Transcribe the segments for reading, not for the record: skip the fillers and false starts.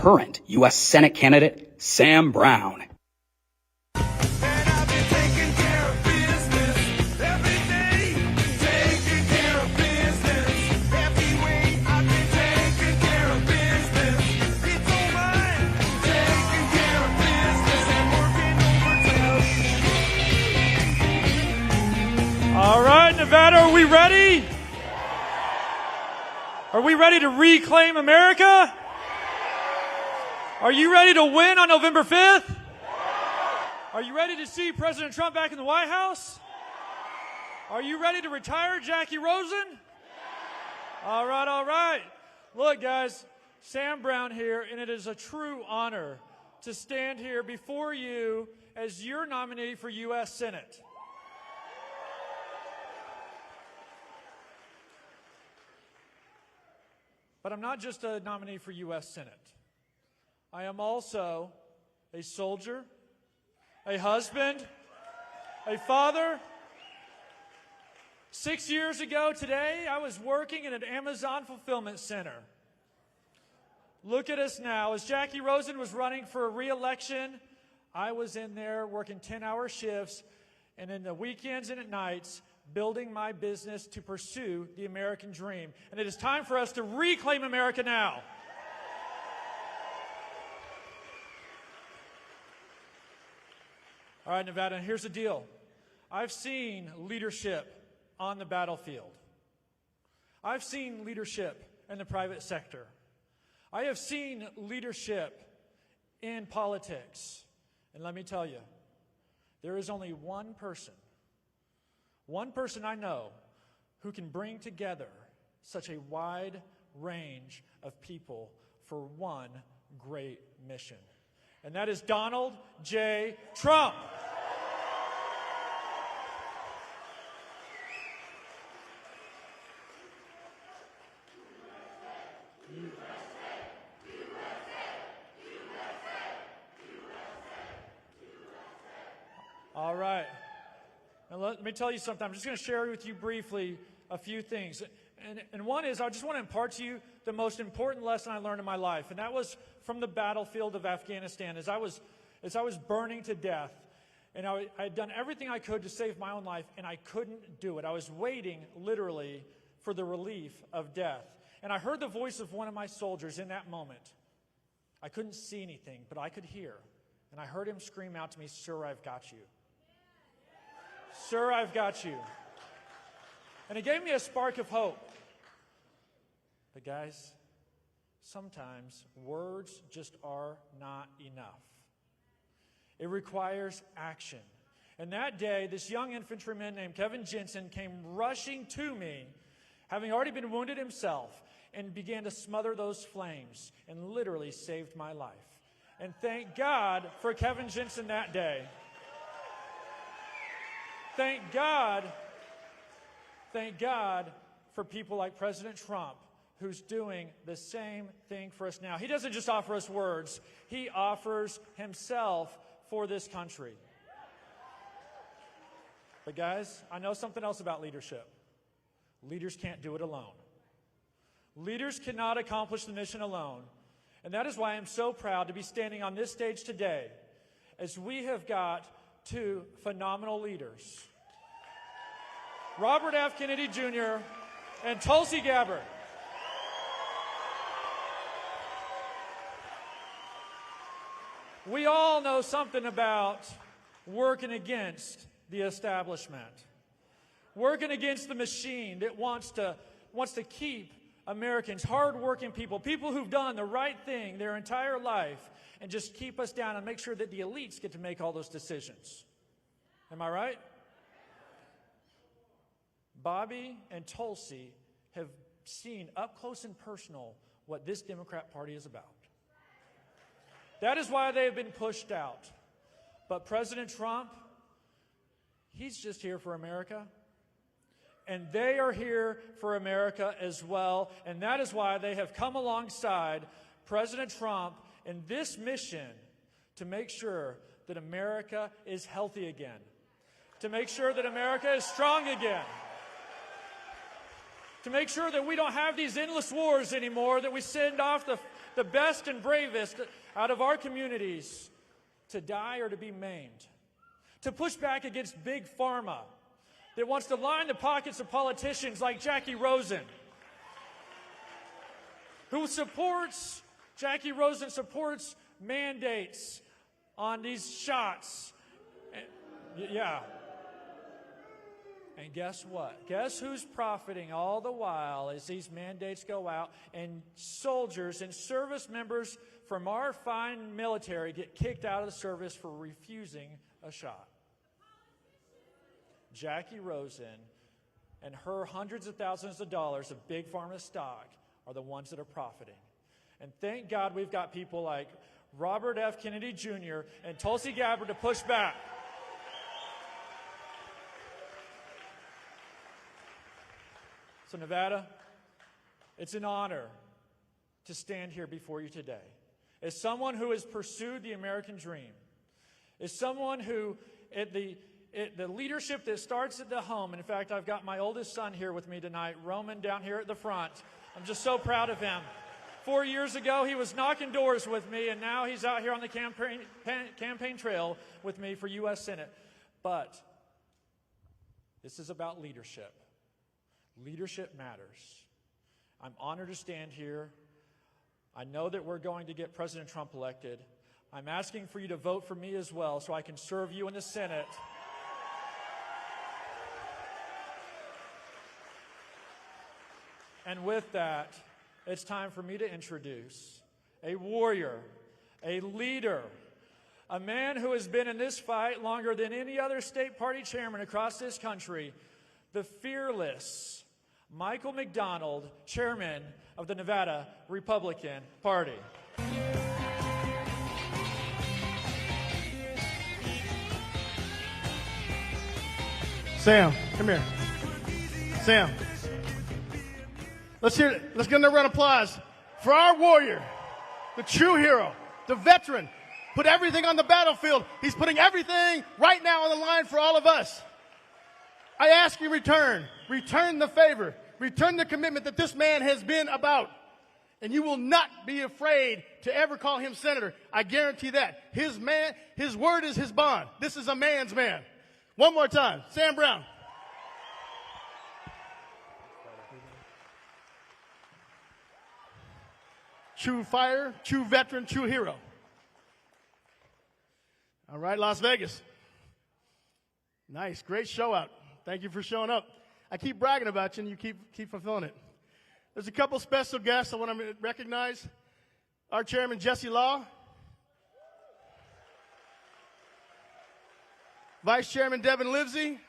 current U.S. Senate candidate, Sam Brown. All right, Nevada, are we ready? Are we ready to reclaim America? Are you ready to win on November 5th? Are you ready to see President Trump back in the White House? Are you ready to retire Jackie Rosen? All right, all right. Look, guys, Sam Brown here, and it is a true honor to stand here before you as your nominee for U.S. Senate. But I'm not just a nominee for U.S. Senate. I am also a soldier, a husband, a father. 6 years ago today, I was working in an Amazon fulfillment center. Look at us now. As Jackie Rosen was running for a re-election, I was in there working 10-hour shifts, and in the weekends and at nights, building my business to pursue the American dream. And it is time for us to reclaim America now. All right, Nevada, and here's the deal. I've seen leadership on the battlefield. I've seen leadership in the private sector. I have seen leadership in politics. And let me tell you, there is only one person I know who can bring together such a wide range of people for one great mission. And that is Donald J. Trump. All right. Now let me tell you something. I'm just going to share with you briefly a few things. And one is, I just want to impart to you the most important lesson I learned in my life. And that was from the battlefield of Afghanistan. As I was burning to death, and I had done everything I could to save my own life, and I couldn't do it. I was waiting, literally, for the relief of death. And I heard the voice of one of my soldiers in that moment. I couldn't see anything, but I could hear. And I heard him scream out to me, "Sir, I've got you. Sir, I've got you." And it gave me a spark of hope. But guys, sometimes words just are not enough. It requires action. And that day, this young infantryman named Kevin Jensen came rushing to me, having already been wounded himself, and began to smother those flames and literally saved my life. And thank God for Kevin Jensen that day. Thank God for people like President Trump, who's doing the same thing for us now. He doesn't just offer us words. He offers himself for this country. But guys, I know something else about leadership. Leaders can't do it alone. Leaders cannot accomplish the mission alone. And that is why I'm so proud to be standing on this stage today, as we have got two phenomenal leaders, Robert F. Kennedy Jr. and Tulsi Gabbard. We all know something about working against the establishment, working against the machine that wants to keep Americans, hardworking people, people who've done the right thing their entire life, and just keep us down and make sure that the elites get to make all those decisions. Am I right? Bobby and Tulsi have seen up close and personal what this Democrat Party is about. That is why they have been pushed out. But President Trump, he's just here for America. And they are here for America as well. And that is why they have come alongside President Trump in this mission to make sure that America is healthy again, to make sure that America is strong again, to make sure that we don't have these endless wars anymore, that we send off the best and bravest out of our communities to die or to be maimed. To push back against Big Pharma that wants to line the pockets of politicians like Jackie Rosen, Jackie Rosen supports mandates on these shots. Yeah. And guess what? Guess who's profiting all the while as these mandates go out and soldiers and service members from our fine military get kicked out of the service for refusing a shot? Jackie Rosen and her hundreds of thousands of dollars of Big Pharma stock are the ones that are profiting. And thank God we've got people like Robert F. Kennedy Jr. and Tulsi Gabbard to push back. So Nevada, it's an honor to stand here before you today. As someone who has pursued the American dream, as someone who, the leadership that starts at the home, and in fact, I've got my oldest son here with me tonight, Roman, down here at the front. I'm just so proud of him. 4 years ago, he was knocking doors with me, and now he's out here on the campaign trail with me for U.S. Senate. But this is about leadership. Leadership matters. I'm honored to stand here. I know that we're going to get President Trump elected. I'm asking for you to vote for me as well so I can serve you in the Senate. And with that, it's time for me to introduce a warrior, a leader, a man who has been in this fight longer than any other state party chairman across this country, the fearless Michael McDonald, chairman of the Nevada Republican Party. Sam, come here. Sam. Let's get another round of applause for our warrior, the true hero, the veteran. Put everything on the battlefield. He's putting everything right now on the line for all of us. I ask you return the favor, return the commitment that this man has been about. And you will not be afraid to ever call him senator. I guarantee that. His word is his bond. This is a man's man. One more time, Sam Brown. True fighter, true veteran, true hero. All right, Las Vegas. Nice, great show out. Thank you for showing up. I keep bragging about you, and you keep fulfilling it. There's a couple special guests I want to recognize. Our chairman, Jesse Law. Vice Chairman Devin Livesey.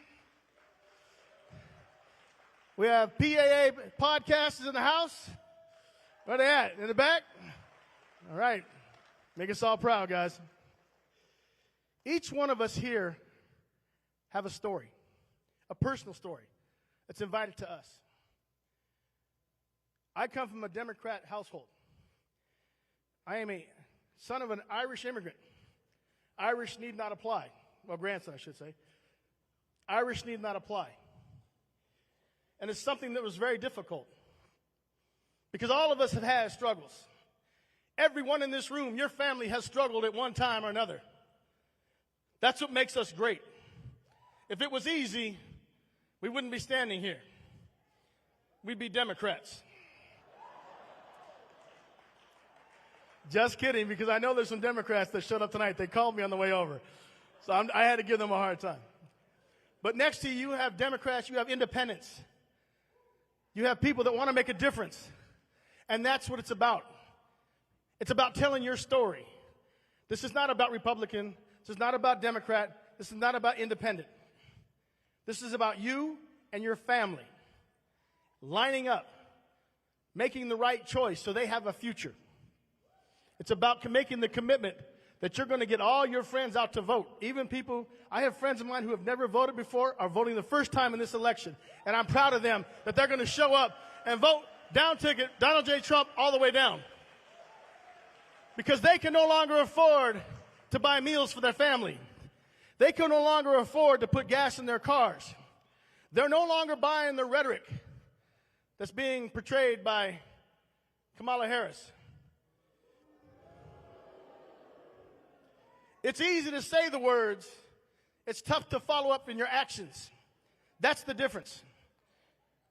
We have PAA podcasters in the house. Where they at? In the back? All right. Make us all proud, guys. Each one of us here have a story, a personal story that's invited to us. I come from a Democrat household. I am a son of an Irish immigrant. Irish need not apply. Well, grandson, I should say. Irish need not apply. And it's something that was very difficult because all of us have had struggles. Everyone in this room, your family has struggled at one time or another. That's what makes us great. If it was easy, we wouldn't be standing here. We'd be Democrats. Just kidding, because I know there's some Democrats that showed up tonight. They called me on the way over. So I had to give them a hard time. But next to you have Democrats, you have independents. You have people that want to make a difference. And that's what it's about. It's about telling your story. This is not about Republican. This is not about Democrat. This is not about independent. This is about you and your family lining up, making the right choice so they have a future. It's about making the commitment that you're going to get all your friends out to vote. Even people, I have friends of mine who have never voted before are voting the first time in this election. And I'm proud of them that they're going to show up and vote down ticket Donald J. Trump all the way down. Because they can no longer afford to buy meals for their family. They can no longer afford to put gas in their cars. They're no longer buying the rhetoric that's being portrayed by Kamala Harris. It's easy to say the words. It's tough to follow up in your actions. That's the difference.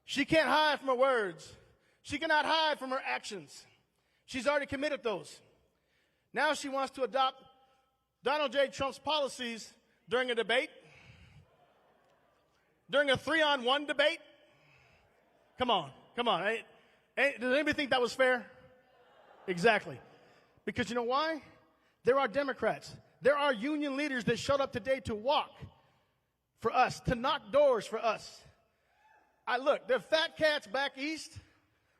She can't hide from her words. She cannot hide from her actions. She's already committed those. Now she wants to adopt Donald J. Trump's policies during a debate, during a 3-on-1 debate. Come on. Does anybody think that was fair? Exactly. Because you know why? There are Democrats. There are union leaders that showed up today to walk for us, to knock doors for us. Look, the fat cats back east,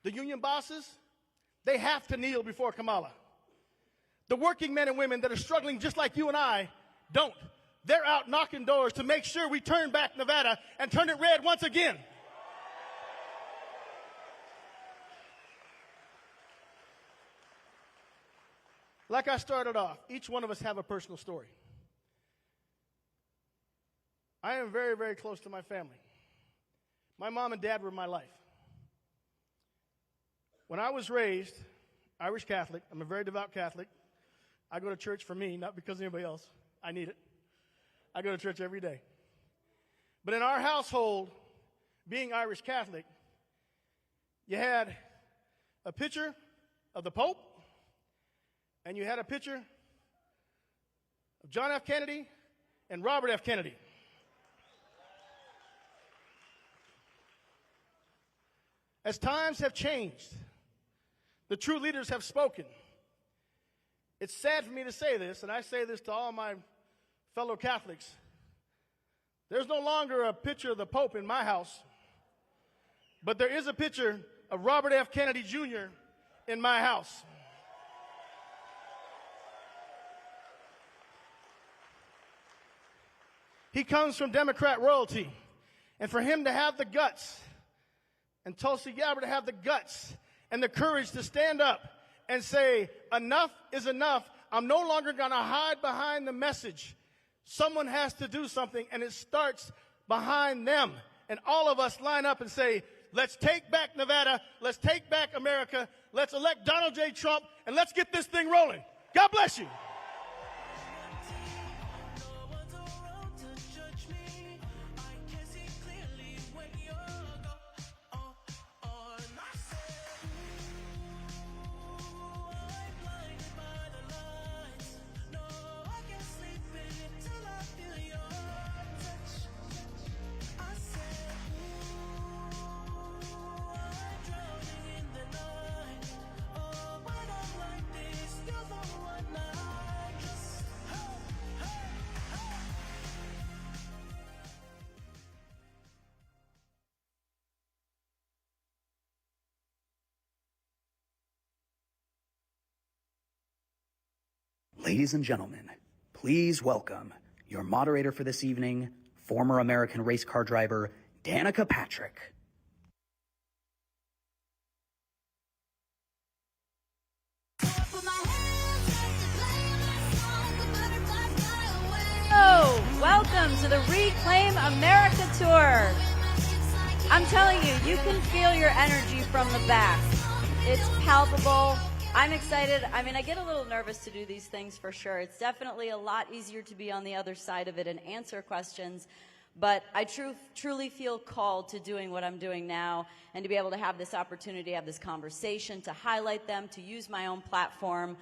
the union bosses, they have to kneel before Kamala. The working men and women that are struggling just like you and I don't. They're out knocking doors to make sure we turn back Nevada and turn it red once again. Like I started off, each one of us have a personal story. I am very, very close to my family. My mom and dad were my life. When I was raised Irish Catholic, I'm a very devout Catholic. I go to church for me, not because of anybody else. I need it. I go to church every day. But in our household, being Irish Catholic, you had a picture of the Pope, and you had a picture of John F. Kennedy and Robert F. Kennedy. As times have changed, the true leaders have spoken. It's sad for me to say this, and I say this to all my fellow Catholics. There's no longer a picture of the Pope in my house, but there is a picture of Robert F. Kennedy Jr. in my house. He comes from Democrat royalty, and for him to have the guts, and Tulsi Gabbard to have the guts and the courage to stand up and say, enough is enough. I'm no longer going to hide behind the message. Someone has to do something, and it starts behind them. And all of us line up and say, let's take back Nevada. Let's take back America. Let's elect Donald J. Trump, and let's get this thing rolling. God bless you. Ladies and gentlemen, please welcome your moderator for this evening, former American race car driver, Danica Patrick. Oh, welcome to the Reclaim America Tour. I'm telling you, you can feel your energy from the back. It's palpable. I'm excited. I mean, I get a little nervous to do these things for sure. It's definitely a lot easier to be on the other side of it and answer questions. But I truly feel called to doing what I'm doing now and to be able to have this opportunity, have this conversation, to highlight them, to use my own platform.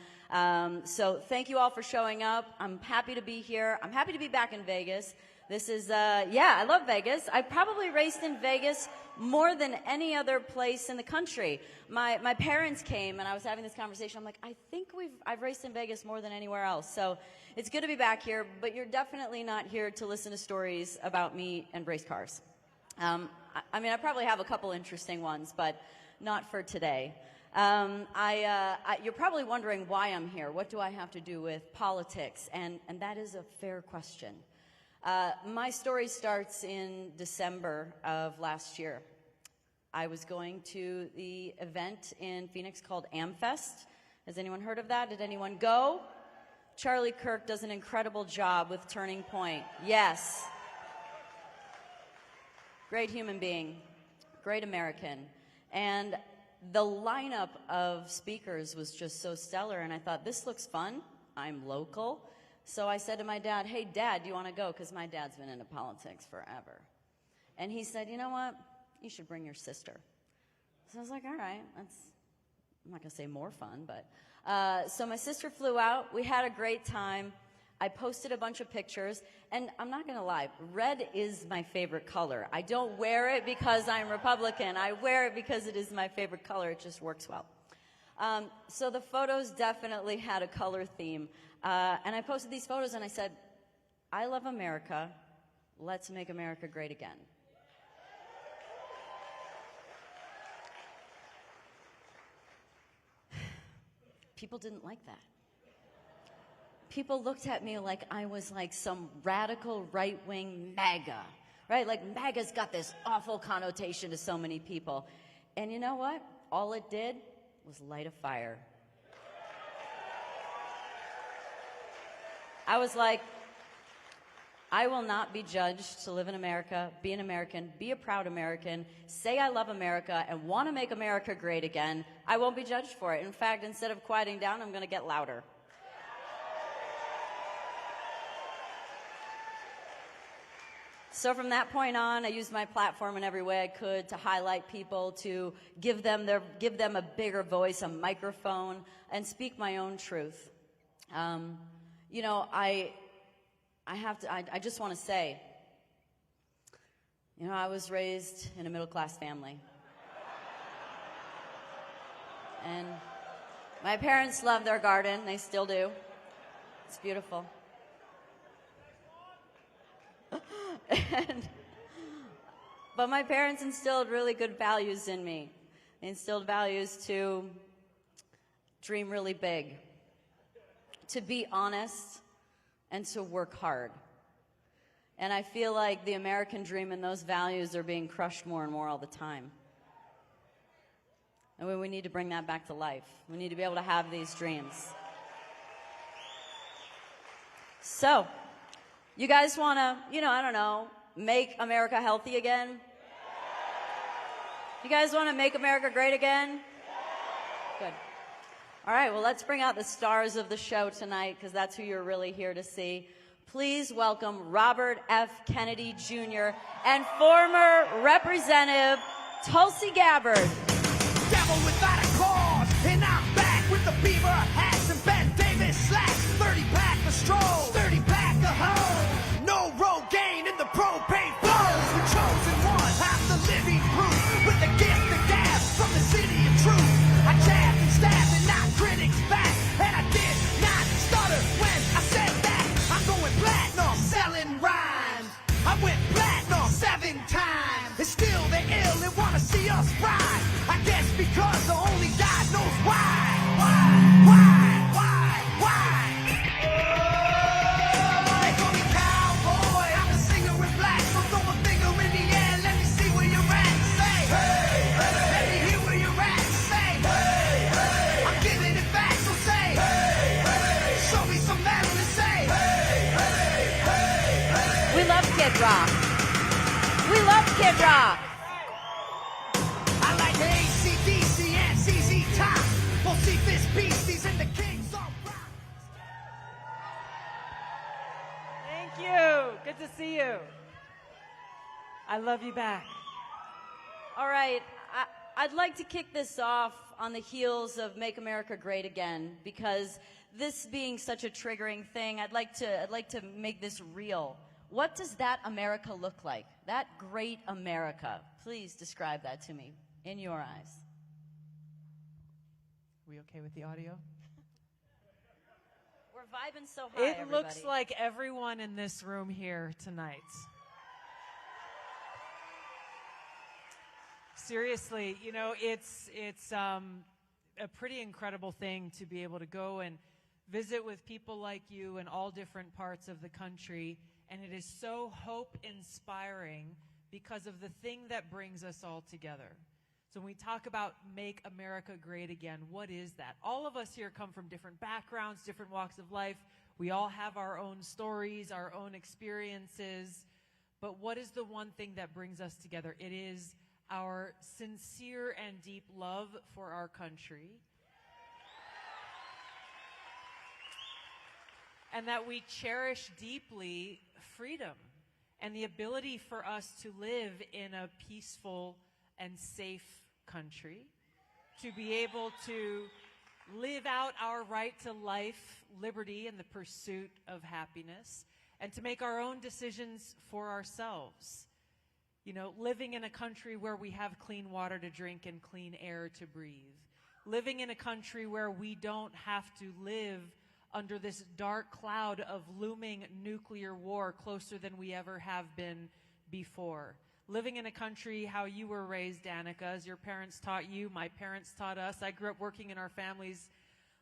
So thank you all for showing up. I'm happy to be here. I'm happy to be back in Vegas. This is, I love Vegas. I probably raced in Vegas more than any other place in the country. My parents came, and I was having this conversation. I'm like, I think I've raced in Vegas more than anywhere else. So it's good to be back here, but you're definitely not here to listen to stories about me and race cars. I mean, I probably have a couple interesting ones, but not for today. You're probably wondering why I'm here. What do I have to do with politics? And that is a fair question. My story starts in December of last year. I was going to the event in Phoenix called AmFest. Has anyone heard of that? Did anyone go? Charlie Kirk does an incredible job with Turning Point. Yes. Great human being. Great American. And the lineup of speakers was just so stellar, and I thought, this looks fun. I'm local. So I said to my dad, hey, Dad, do you want to go? Because my dad's been into politics forever. And he said, you know what? You should bring your sister. So I was like, all right, that's, I'm not going to say more fun, but. So my sister flew out. We had a great time. I posted a bunch of pictures. And I'm not going to lie, red is my favorite color. I don't wear it because I'm Republican. I wear it because it is my favorite color. It just works well. So the photos definitely had a color theme. And I posted these photos and I said, I love America. Let's make America great again. People didn't like that. People looked at me like I was like some radical right-wing MAGA, right? Like MAGA's got this awful connotation to so many people. And you know what? All it did was light a fire. I was like, I will not be judged to live in America, be an American, be a proud American, say I love America, and want to make America great again. I won't be judged for it. In fact, instead of quieting down, I'm going to get louder. So from that point on, I used my platform in every way I could to highlight people, to give them a bigger voice, a microphone, and speak my own truth. You know, I just want to say, you know, I was raised in a middle-class family. And my parents love their garden. They still do. It's beautiful. But my parents instilled really good values in me. They instilled values to dream really big, to be honest, and to work hard. And I feel like the American dream and those values are being crushed more and more all the time. And we need to bring that back to life. We need to be able to have these dreams. So, you guys want to, you know, I don't know, make America healthy again? You guys want to make America great again? Good. All right, well, let's bring out the stars of the show tonight, because that's who you're really here to see. Please welcome Robert F. Kennedy Jr. and former Representative Tulsi Gabbard. Devil without a cause, and I'm back with the beaver hats and Ben Davis slacks. 30-pack of stroll, 30-pack of hoe. No Rogaine in the propane flows. The chosen one, half the living proof. With the gift of gas from the city of truth. I jabbed and stabbed and knocked critics back. And I did not stutter when I said that. I'm going platinum, selling rhymes. I went platinum 7 times. And still they're ill and wanna see us rise. I guess because only God knows why. They call me cowboy. I'm a singer with black. So throw a finger in the air. Let me see where you're at. Say, hey, hey. Let me hear where you're at. Say, hey, hey. I'm giving it back. So say, hey, hey. Show me some metal and say, hey, hey, hey, hey. We love Kid Rock. We love Kid Rock. I like the AC/DC and CZ Top. We'll see this beasties and the kings on rock. Thank you. Good to see you. I love you back. All right, I'd like to kick this off on the heels of Make America Great Again, because this being such a triggering thing, I'd like to make this real. What does that America look like? That great America. Please describe that to me in your eyes. We okay with the audio? We're vibing so high, It everybody. looks like everyone in this room here tonight. Seriously, you know, it's a pretty incredible thing to be able to go and visit with people like you in all different parts of the country, and it is so hope-inspiring because of the thing that brings us all together. So when we talk about Make America Great Again, what is that? All of us here come from different backgrounds, different walks of life. We all have our own stories, our own experiences. But what is the one thing that brings us together? It is our sincere and deep love for our country. and that we cherish deeply freedom and the ability for us to live in a peaceful and safe country, to be able to live out our right to life, liberty, and the pursuit of happiness, and to make our own decisions for ourselves. You know, living in a country where we have clean water to drink and clean air to breathe. Living in a country where we don't have to live under this dark cloud of looming nuclear war closer than we ever have been before. Living in a country how you were raised, Danica, as your parents taught you, my parents taught us. I grew up working in our family's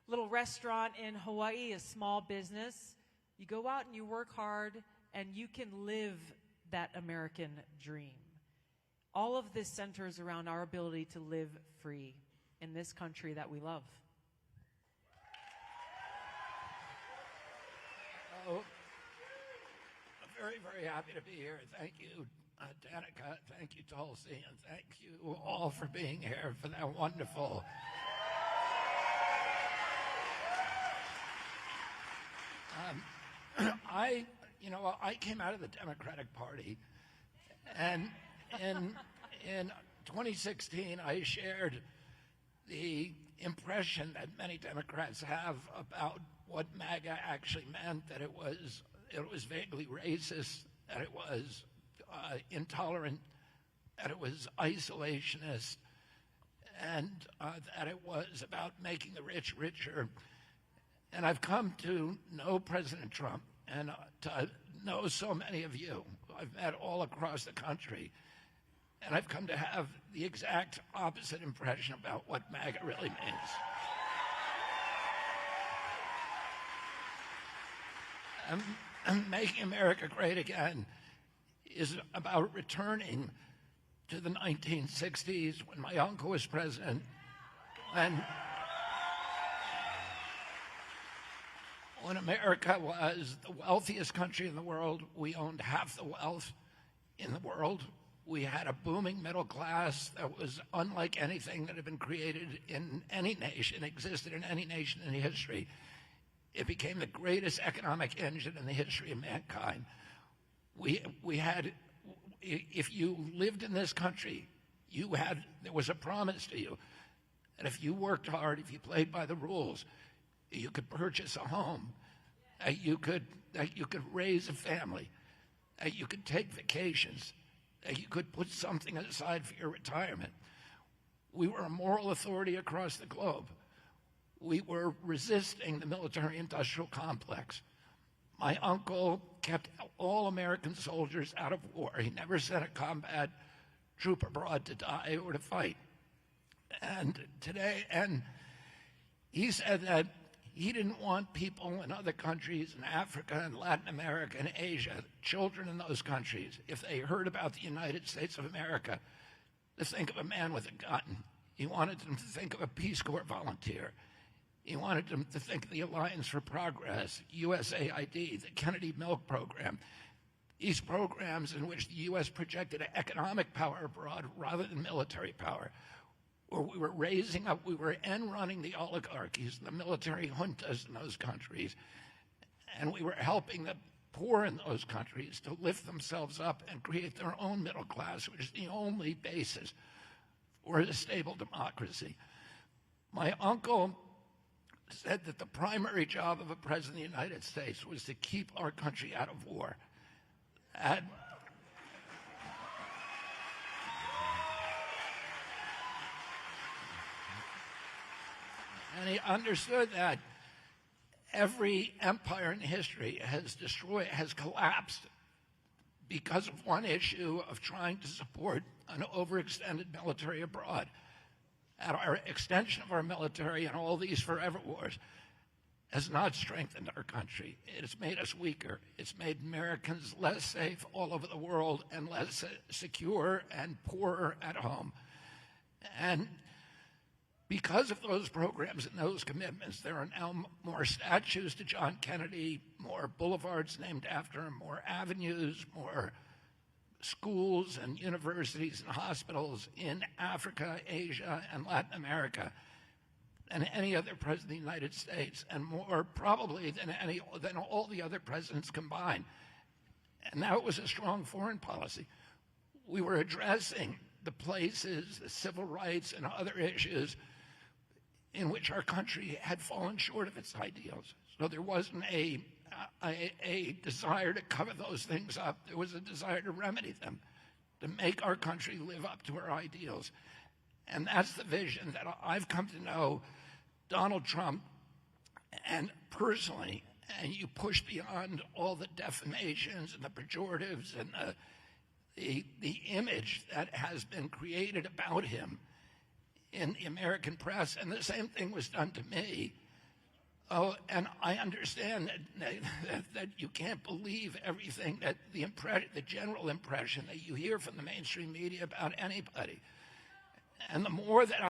little restaurant in Hawaii, a small business. You go out and you work hard and you can live that American dream. All of this centers around our ability to live free in this country that we love. Oh, I'm very, very happy to be here. Thank you, Danica. Thank you, Tulsi, and thank you all for being here for that wonderful. I came out of the Democratic Party, and in 2016, I shared the impression that many Democrats have about what MAGA actually meant, that it was vaguely racist, that it was intolerant, that it was isolationist, and that it was about making the rich richer. And I've come to know President Trump and to know so many of you. I've met all across the country. And I've come to have the exact opposite impression about what MAGA really means. Making America Great Again is about returning to the 1960s when my uncle was president, when America was the wealthiest country in the world. We owned half the wealth in the world. We had a booming middle class that was unlike anything that had been created in any nation, existed in any nation in history. It became the greatest economic engine in the history of mankind. We had, if you lived in this country, there was a promise to you that if you worked hard, if you played by the rules, you could purchase a home, that you could raise a family, that you could take vacations, that you could put something aside for your retirement. We were a moral authority across the globe. We were resisting the military-industrial complex. My uncle kept all American soldiers out of war. He never sent a combat troop abroad to die or to fight. And he said that he didn't want people in other countries, in Africa and Latin America and Asia, children in those countries, if they heard about the United States of America, to think of a man with a gun. He wanted them to think of a Peace Corps volunteer. He wanted them to think of the Alliance for Progress, USAID, the Kennedy Milk Program, these programs in which the U.S. projected economic power abroad rather than military power, where we were raising up, we were end-running the oligarchies, the military juntas in those countries, and we were helping the poor in those countries to lift themselves up and create their own middle class, which is the only basis for a stable democracy. My uncle said that the primary job of a president of the United States was to keep our country out of war. And he understood that every empire in history has collapsed because of one issue of trying to support an overextended military abroad. At our extension of our military and all these forever wars has not strengthened our country. It has made us weaker. It's made Americans less safe all over the world and less secure and poorer at home. And because of those programs and those commitments, there are now more statues to John Kennedy, more boulevards named after him, more avenues, more schools and universities and hospitals in Africa, Asia, and Latin America. than any other president of the United States, and more probably than all the other presidents combined. And that was a strong foreign policy. We were addressing the places, the civil rights and other issues in which our country had fallen short of its ideals. So there wasn't a desire to cover those things up. There was a desire to remedy them, to make our country live up to our ideals. And that's the vision that I've come to know Donald Trump and personally, and you push beyond all the defamations and the pejoratives and the image that has been created about him in the American press, and the same thing was done to me. Oh, and I understand that you can't believe everything that the general impression that you hear from the mainstream media about anybody. And the more that